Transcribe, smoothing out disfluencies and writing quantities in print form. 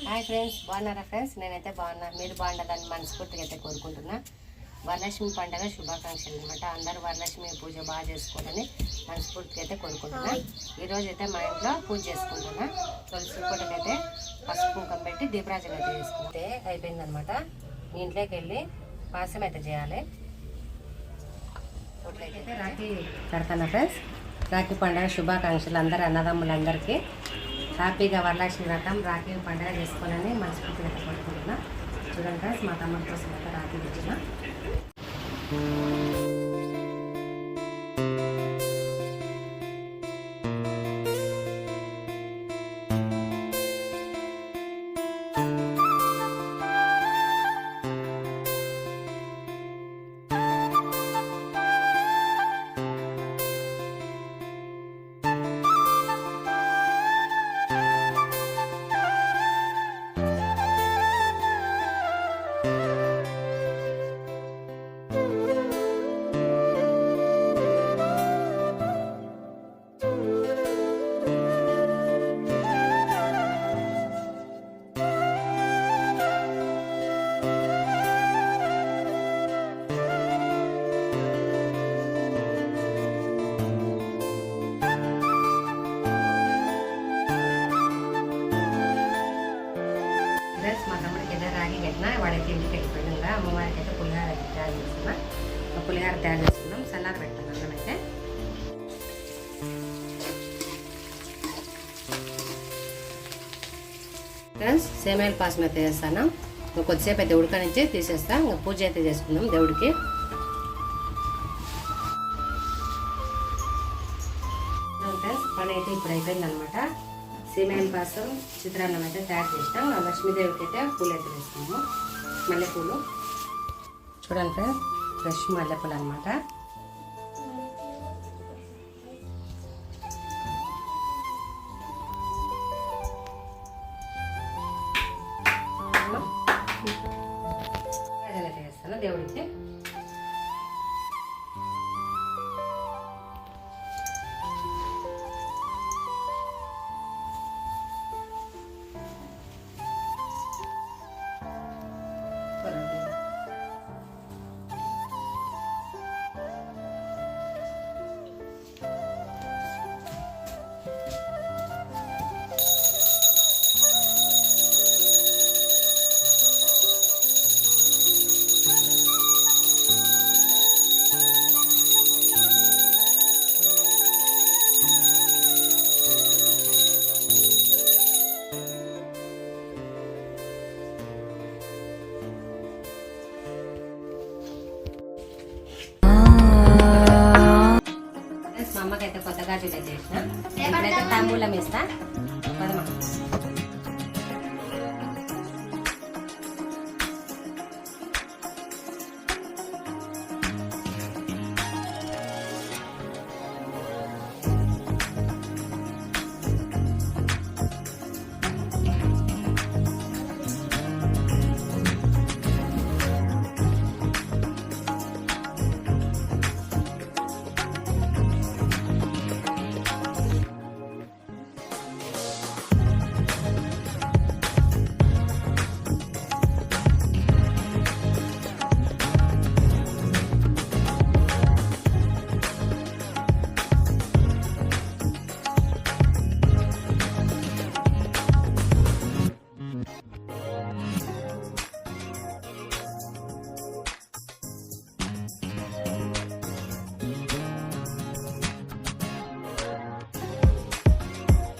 Hi friends, బాగున్నారా friends? నేనైతే బాగున్నా. మీరు బాగుండాలని మనస్ఫూర్తిగా అయితే కోరుకుంటున్నా. వరలక్ష్మి పండుగ శుభాకాంక్షలు అనమాట. అందరూ వరలక్ష్మి పూజ బాగా చేసుకోవాలని మనస్ఫూర్తిగా అయితే కోరుకుంటున్నా. ఈరోజు అయితే మా ఇంట్లో పూజ చేసుకుంటున్నా. తులసి పూటకైతే పసుపు కుంకం పెట్టి దీపరాజన అయితే చేసుకుంటే అయిపోయిందనమాట. మీ ఇంట్లోకి వెళ్ళి పాసం అయితే చేయాలి. అయితే రాఖీ కడతాను ఫ్రెండ్స్. రాఖీ పండుగ శుభాకాంక్షలు అందరూ అన్నదమ్ములందరికీ హ్యాపీగా వరలక్ష్మి వ్రతం రాఖీ పండుగ చేసుకోవాలని మనస్ఫూర్తిగా కోరుకుంటున్నా. చూడండి ఫ్రెండ్స్, మా తమ్ముడి కోసం అయితే రాఖీ తెచ్చిన. మా తమ్ముడికి ఏదో రాగి కట్టినా వాడికి ఇంటికి వెళ్ళిపోయింది కదా. అమ్మవారికి అయితే పులిహార తయారు చేస్తున్నా. పులిహార తయారు చేసుకున్నాం. సల్లార పెడతాను అన్నం అయితే. ఫ్రెండ్స్, సేమియాల పాసం అయితే చేస్తాను. కొద్దిసేపు అయితే ఉడకనిచ్చి తీసేస్తా. ఇంకా పూజ అయితే చేసుకుందాం దేవుడికి. ఫ్రెండ్స్, పని అయితే ఇప్పుడు అయిపోయింది అనమాట. సేమియాల పాసం చిత్రాన్నం అయితే తయారు చేసినాం. లక్ష్మీదేవికి అయితే పూలు అయితే వేసుకున్నాము. మల్లెపూలు చూడండి ఫ్రెండ్స్, ఫ్రెష్ మల్లెపూలు అనమాట. అయితే వేస్తాను దేవుడికి. మా అమ్మకైతే కొత్త గాజులు చేసిన. ఇప్పుడైతే తాంబూలం ఇస్తా.